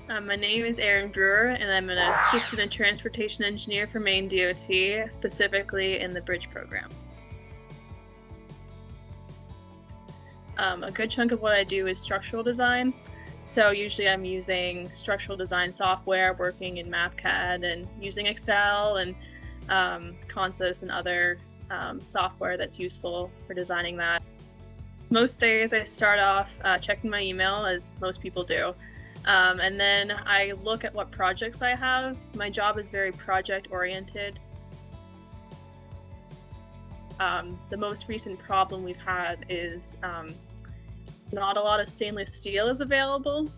My name is Erin Brewer, and I'm an assistant and transportation engineer for MaineDOT, specifically in the bridge program. A good chunk of what I do is structural design. So usually I'm using structural design software, working in MathCAD and using Excel and Consys and other software that's useful for designing that. Most days I start off checking my email, as most people do. And then I look at what projects I have. My job is very project oriented. The most recent problem we've had is not a lot of stainless steel is available.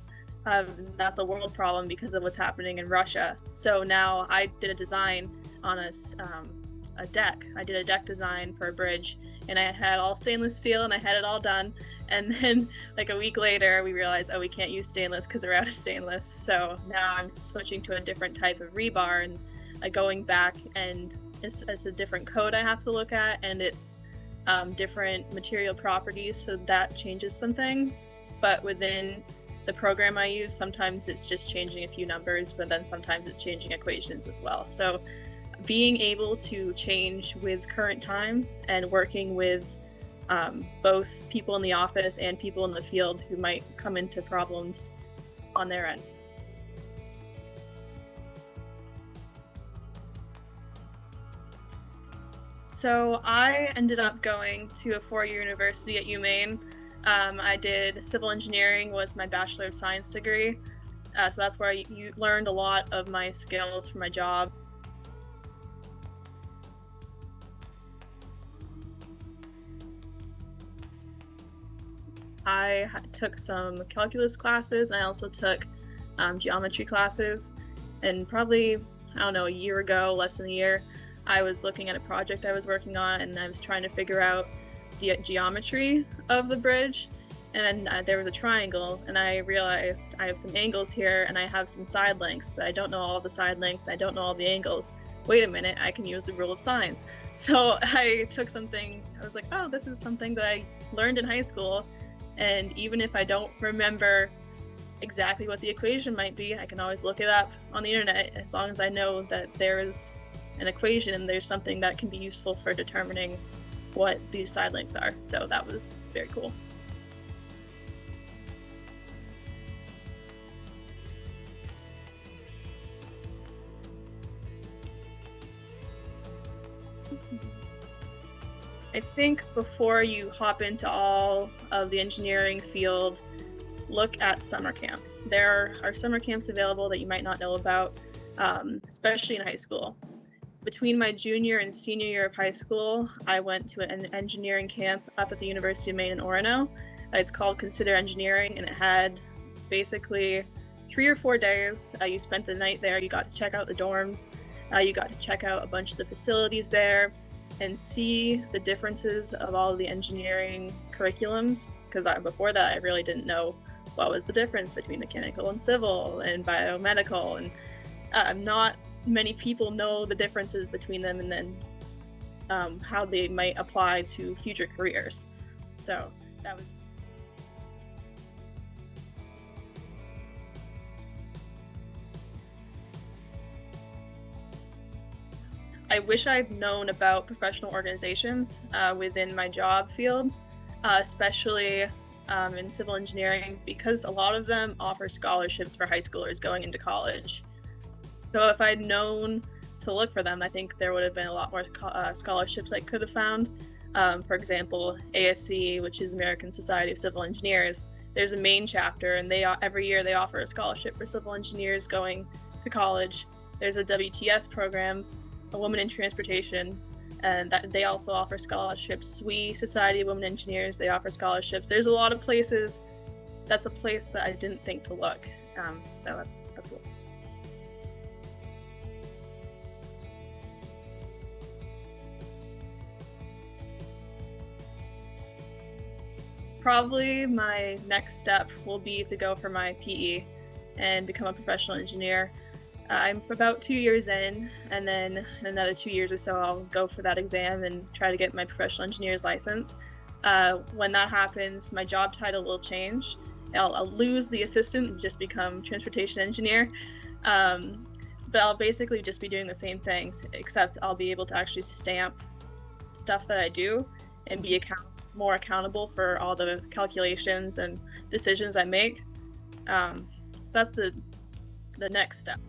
That's a world problem because of what's happening in Russia. So now I did a design on a deck. I did a deck design for a bridge, and I had all stainless steel and I had it all done. And then like a week later, we realized, oh, we can't use stainless because we're out of stainless. So now I'm switching to a different type of rebar and going back, and it's a different code I have to look at, and it's different material properties, so that changes some things. But within the program I use, sometimes it's just changing a few numbers, but then sometimes it's changing equations as well. So being able to change with current times and working with both people in the office and people in the field who might come into problems on their end. So I ended up going to a four-year university at UMaine. I did civil engineering, was my Bachelor of Science degree. So that's where I learned a lot of my skills for my job. I took some calculus classes, and I also took geometry classes. And probably, I don't know, a year ago, less than a year, I was looking at a project I was working on, and I was trying to figure out the geometry of the bridge. And there was a triangle, and I realized I have some angles here and I have some side lengths, but I don't know all the side lengths, I don't know all the angles. Wait a minute, I can use the rule of sines. So I took something, I was like, oh, this is something that I learned in high school, and even if I don't remember exactly what the equation might be, I can always look it up on the internet, as long as I know that there is an equation and there's something that can be useful for determining what these side lengths are. So that was very cool. I think before you hop into all of the engineering field, look at summer camps. There are summer camps available that you might not know about, especially in high school. Between my junior and senior year of high school, I went to an engineering camp up at the University of Maine in Orono. It's called Consider Engineering, and it had basically 3 or 4 days. You spent the night there, you got to check out the dorms, you got to check out a bunch of the facilities there and see the differences of all of the engineering curriculums, because before that I really didn't know what was the difference between mechanical and civil and biomedical, and not many people know the differences between them, and then how they might apply to future careers. So that was I wish I'd known about professional organizations within my job field, especially in civil engineering, because a lot of them offer scholarships for high schoolers going into college. So if I'd known to look for them, I think there would have been a lot more scholarships I could have found. For example, ASC, which is American Society of Civil Engineers, there's a Maine chapter, and every year they offer a scholarship for civil engineers going to college. There's a WTS program, a Women in Transportation, and that they also offer scholarships. SWE, Society of Women Engineers, they offer scholarships. There's a lot of places. That's a place that I didn't think to look. So that's cool. Probably my next step will be to go for my PE and become a professional engineer. I'm about 2 years in, and then in another 2 years or so, I'll go for that exam and try to get my professional engineer's license. When that happens, my job title will change, I'll lose the assistant and just become transportation engineer. But I'll basically just be doing the same things, except I'll be able to actually stamp stuff that I do and be more accountable for all the calculations and decisions I make. So that's the next step.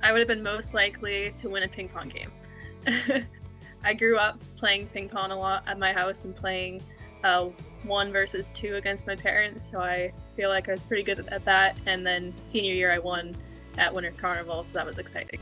I would have been most likely to win a ping pong game. I grew up playing ping pong a lot at my house and playing 1 versus 2 against my parents, so I feel like I was pretty good at that. And then senior year I won at Winter Carnival, so that was exciting.